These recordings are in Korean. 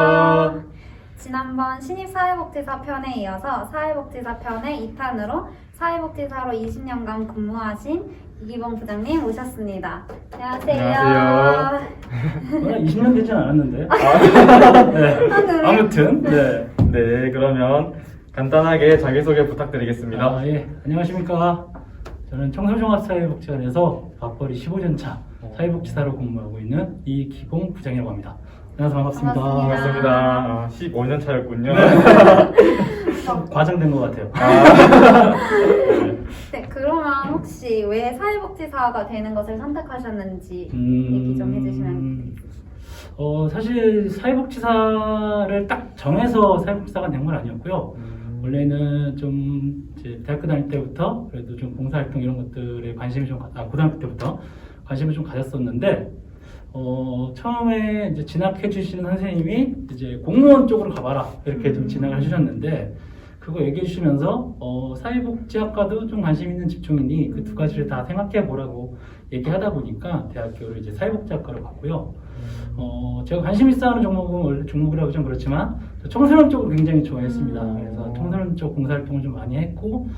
안녕하세요. 지난번 신입사회복지사 편에 이어서 사회복지사 편의 2탄으로 사회복지사로 20년간 근무하신 이기봉 부장님 모셨습니다. 안녕하세요. 저는 20년 되진 않았는데. 네. 그래요? 아무튼 네. 네, 그러면 간단하게 자기소개 부탁드리겠습니다. 예. 안녕하십니까. 저는 청소종합사회복지관에서 맞벌이 15년차 사회복지사로 근무하고 있는 이기봉 부장이라고 합니다. 안녕하세요. 반갑습니다. 반갑습니다. 15년 차였군요. 과장된 것 같아요. 네, 그러면 혹시 왜 사회복지사가 되는 것을 선택하셨는지 얘기 좀 해주시면. 사실 사회복지사를 딱 정해서 사회복지사가 된 건 아니었고요. 원래는 좀 이제 대학교 다닐 때부터 그래도 좀 봉사활동 이런 것들에 관심이 고등학교 때부터 관심을 좀 가졌었는데, 처음에 이제 진학해 주시는 선생님이 이제 공무원 쪽으로 가봐라 이렇게 좀 진학을 해주셨는데, 그거 얘기해 주시면서 사회복지학과도 좀 관심 있는 직종이니 그 두 가지를 다 생각해 보라고 얘기하다 보니까 대학교를 이제 사회복지학과로 갔고요. 제가 관심 있어 하는 종목은 원래 종목이라고 좀 그렇지만 청소년 쪽을 굉장히 좋아했습니다. 그래서 청소년 쪽 봉사활동을 좀 많이 했고,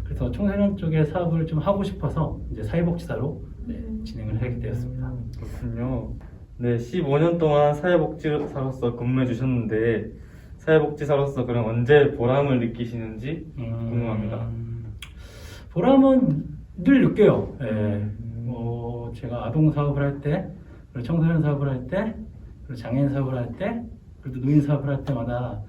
그래서 청소년 쪽의 사업을 좀 하고 싶어서 이제 사회복지사로 진행을 하게 되었습니다. 그렇군요. 네, 15년 동안 사회복지사로서 근무해 주셨는데 사회복지사로서 그럼 언제 보람을 느끼시는지 궁금합니다. 보람은 늘 느껴요. 제가 아동 사업을 할 때, 그리고 청소년 사업을 할 때, 그리고 장애인 사업을 할 때, 그리고 노인 사업을 할 때마다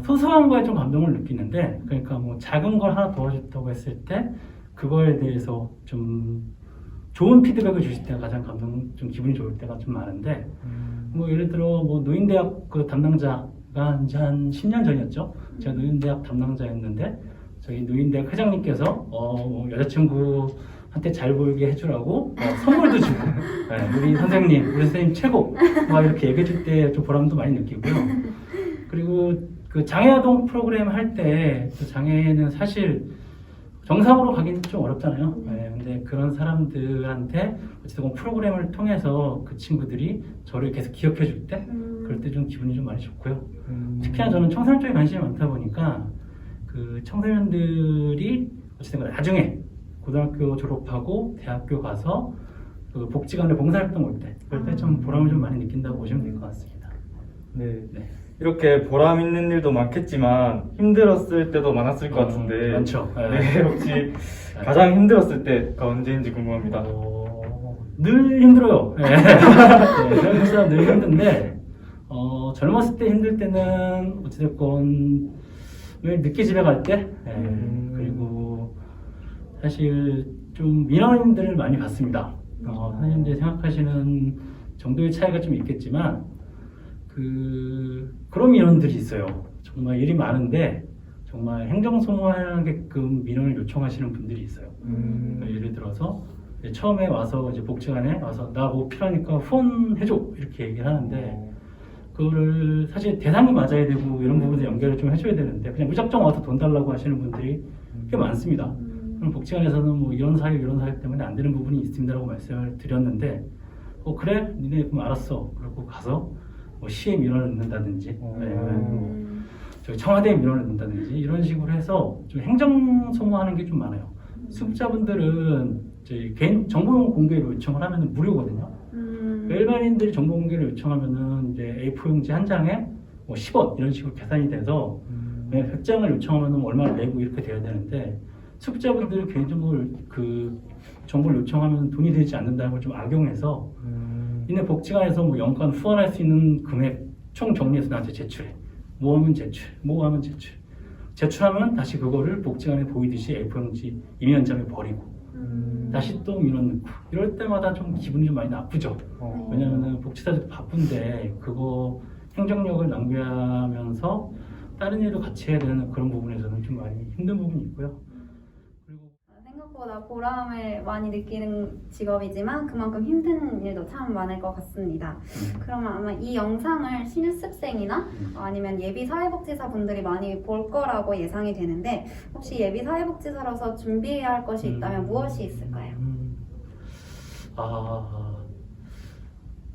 소소한 거에 좀 감동을 느끼는데, 그러니까 뭐 작은 걸 하나 도와줬다고 했을 때 그거에 대해서 좀 좋은 피드백을 주실 때가 가장 좀 기분이 좋을 때가 좀 많은데, 뭐 예를 들어 뭐 노인대학 그 담당자가 한 10년 전이었죠. 제가 노인대학 담당자였는데 저희 노인대학 회장님께서 여자친구한테 잘 보이게 해주라고 선물도 주고 우리 선생님 최고 막 이렇게 얘기해 줄 때 좀 보람도 많이 느끼고요. 그리고 그 장애아동 프로그램 할 때 장애는 사실 정상으로 가기는 좀 어렵잖아요. 근데 그런 사람들한테 어쨌든 프로그램을 통해서 그 친구들이 저를 계속 기억해 줄 때 그럴 때 좀 기분이 좀 많이 좋고요. 특히나 저는 청소년 쪽에 관심이 많다 보니까 그 청소년들이 어쨌든 나중에 고등학교 졸업하고 대학교 가서 그 복지관에 봉사활동 올 때 그럴 때 좀 보람을 좀 많이 느낀다고 보시면 될 것 같습니다. 네. 이렇게 보람 있는 일도 많겠지만 힘들었을 때도 많았을 것 같은데 많죠. 네, 혹시 가장 힘들었을 때가 언제인지 궁금합니다. 늘 힘들어요. 사람 늘 힘든데 젊었을 때 힘들 때는 어찌됐건 왜 늦게 집에 갈 때 그리고 사실 좀 민원인들을 많이 받습니다. 선생님들이 생각하시는 정도의 차이가 좀 있겠지만 그런 민원들이 있어요. 정말 일이 많은데 정말 행정소모하게끔 민원을 요청하시는 분들이 있어요. 그러니까 예를 들어서 처음에 와서 이제 복지관에 와서 나 뭐 필요하니까 후원해줘 이렇게 얘기를 하는데, 그거를 사실 대상이 맞아야 되고 이런 부분에 연결을 좀 해줘야 되는데 그냥 무작정 와서 돈 달라고 하시는 분들이 꽤 많습니다. 그럼 복지관에서는 뭐 이런 사유 때문에 안 되는 부분이 있습니다라고 말씀을 드렸는데, 그래? 니네 그럼 알았어. 그러고 가서 뭐 시에 민원을 넣는다든지 저희 청와대에 민원을 넣는다든지 이런 식으로 해서 좀 행정 소모하는 게 좀 많아요. 수급자분들은 저희 개인 정보 공개를 요청을 하면 무료거든요. 일반인들이 정보 공개를 요청하면은 이제 A4용지 한 장에 뭐 10원 이런 식으로 계산이 돼서 100장을 요청하면 얼마를 내고 이렇게 돼야 되는데, 수급자분들이 개인정보를 정보를 요청하면 돈이 되지 않는다는 걸 좀 악용해서 이내 복지관에서 뭐 연간 후원할 수 있는 금액 총 정리해서 나한테 제출해. 뭐 하면 제출하면 다시 그거를 복지관에 보이듯이 A4용지 이면장에 버리고 다시 또 민원 넣고 이럴 때마다 좀 기분이 좀 많이 나쁘죠. 왜냐하면 복지사도 바쁜데 그거 행정력을 낭비하면서 다른 일도 같이 해야 되는 그런 부분에서는 좀 많이 힘든 부분이 있고요. 그리고 생각보다 보람을 많이 느끼는 직업이지만 그만큼 힘든 일도 참 많을 것 같습니다. 그러면 아마 이 영상을 신입생이나 아니면 예비 사회복지사 분들이 많이 볼 거라고 예상이 되는데, 혹시 예비 사회복지사로서 준비해야 할 것이 있다면 무엇이 있을까요?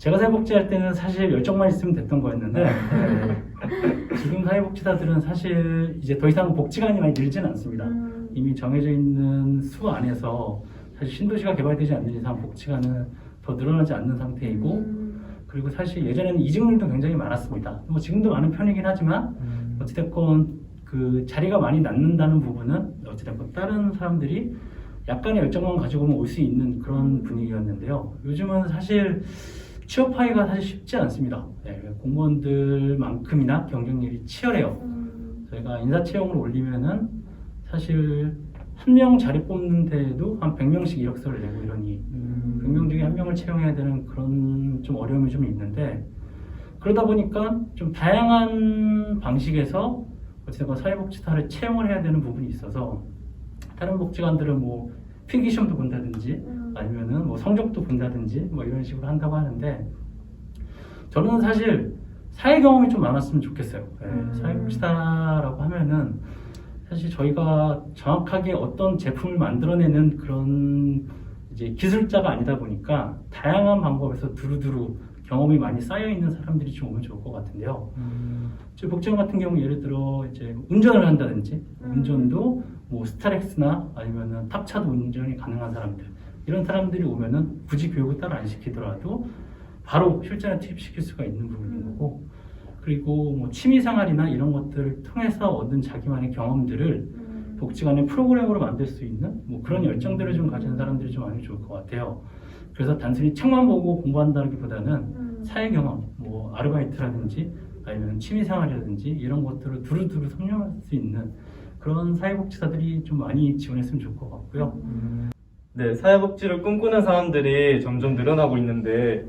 제가 사회복지할 때는 사실 열정만 있으면 됐던 거였는데 지금 사회복지사들은 사실 이제 더 이상 복지관이 많이 늘지는 않습니다. 이미 정해져 있는 수 안에서 사실 신도시가 개발되지 않는 이상 복지관은 더 늘어나지 않는 상태이고 그리고 사실 예전에는 이직률도 굉장히 많았습니다. 뭐 지금도 많은 편이긴 하지만 어찌됐건 그 자리가 많이 남는다는 부분은 어찌됐건 다른 사람들이 약간의 열정만 가지고 올 수 있는 그런 분위기였는데요. 요즘은 사실 취업하기가 사실 쉽지 않습니다. 네, 공무원들만큼이나 경쟁률이 치열해요. 저희가 인사채용을 올리면은 사실 한 명 자리 뽑는 데에도 한 100명씩 이력서를 내고 이러니 100명 중에 한 명을 채용해야 되는 그런 좀 어려움이 좀 있는데 그러다 보니까 좀 다양한 방식에서 어쨌든 사회복지사를 채용을 해야 되는 부분이 있어서 다른 복지관들은 뭐 필기시험도 본다든지 아니면은 뭐 성적도 본다든지 뭐 이런 식으로 한다고 하는데 저는 사실 사회 경험이 좀 많았으면 좋겠어요. 네, 사회복지사라고 하면은 사실 저희가 정확하게 어떤 제품을 만들어내는 그런 이제 기술자가 아니다 보니까 다양한 방법에서 두루두루 경험이 많이 쌓여 있는 사람들이 좀 오면 좋을 것 같은데요. 저희 복지관 같은 경우 예를 들어 이제 운전을 한다든지 운전도 뭐 스타렉스나 아니면은 탑차도 운전이 가능한 사람들 이런 사람들이 오면은 굳이 교육을 따로 안 시키더라도 바로 실전에 투입시킬 수가 있는 부분인 거고 그리고 뭐 취미생활이나 이런 것들을 통해서 얻은 자기만의 경험들을 복지관의 프로그램으로 만들 수 있는 뭐 그런 열정들을 좀 가진 사람들이 좀 많이 좋을 것 같아요. 그래서 단순히 책만 보고 공부한다기보다는 사회 경험, 뭐 아르바이트라든지 아니면 취미생활이라든지 이런 것들을 두루두루 섭렵할 수 있는 그런 사회복지사들이 좀 많이 지원했으면 좋을 것 같고요. 네, 사회복지를 꿈꾸는 사람들이 점점 늘어나고 있는데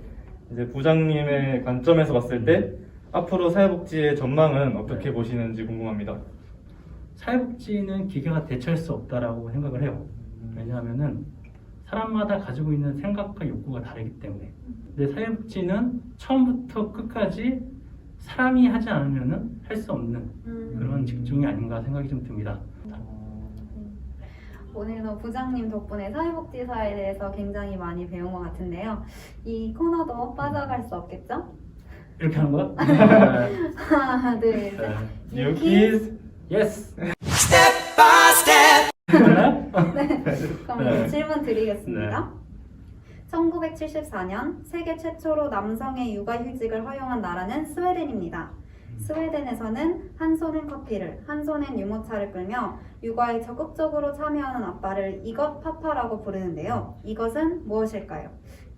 이제 부장님의 관점에서 봤을 때 앞으로 사회복지의 전망은 어떻게 보시는지 궁금합니다. 사회복지는 기계가 대체할 수 없다라고 생각을 해요. 왜냐하면은 사람마다 가지고 있는 생각과 욕구가 다르기 때문에. 근데 사회복지는 처음부터 끝까지 사람이 하지 않으면은 할 수 없는 그런 직종이 아닌가 생각이 좀 듭니다. 오늘도 부장님 덕분에 사회복지사에 대해서 굉장히 많이 배운 것 같은데요. 이 코너도 빠져갈 수 없겠죠? 이렇게 하는 거야? 하나, 둘, 셋. New Kids. 예스. 그럼 네. 질문 드리겠습니다. 1974년 세계 최초로 남성의 육아휴직을 허용한 나라는 스웨덴입니다. 스웨덴에서는 한 손엔 커피를, 한 손엔 유모차를 끌며 육아에 적극적으로 참여하는 아빠를 이것 파파라고 부르는데요. 이것은 무엇일까요?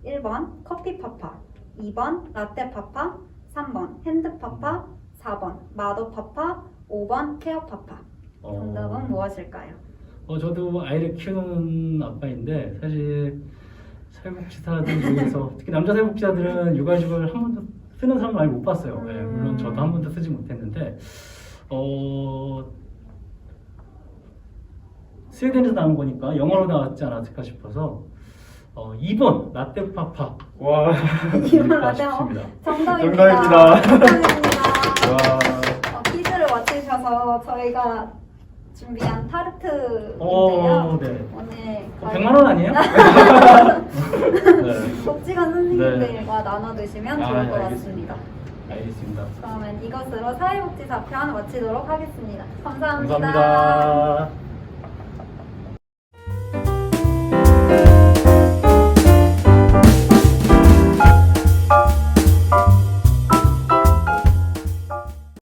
1번 커피 파파, 2번 라떼 파파, 3번 핸드 파파, 4번 마더 파파, 5번 케어 파파. 정답은 무엇일까요? 저도 아이를 키우는 아빠인데 사실 사회복지사들 중에서 특히 남자 사회복지사들은 육아휴직을 한 번도 쓰는 사람 많이 못 봤어요. 네, 물론 저도 한 번도 쓰지 못했는데 스웨덴에서 나온 거니까 영어로 나왔지 않았을까 싶어서 2번 라떼 파파. 와, 2번 라떼 파파. 정답입니다. 정답입니다. 축하드립니다. 와. 퀴즈를 맞추셔서 저희가 준비한 타르트 인데요. 네. 오늘 100만 원 아니에요? 네. 복지관 선생님들과 나눠 드시면 좋을 것 알겠습니다. 같습니다. 알겠습니다. 그러면 이것으로 사회복지사 편 마치도록 하겠습니다. 감사합니다. 감사합니다.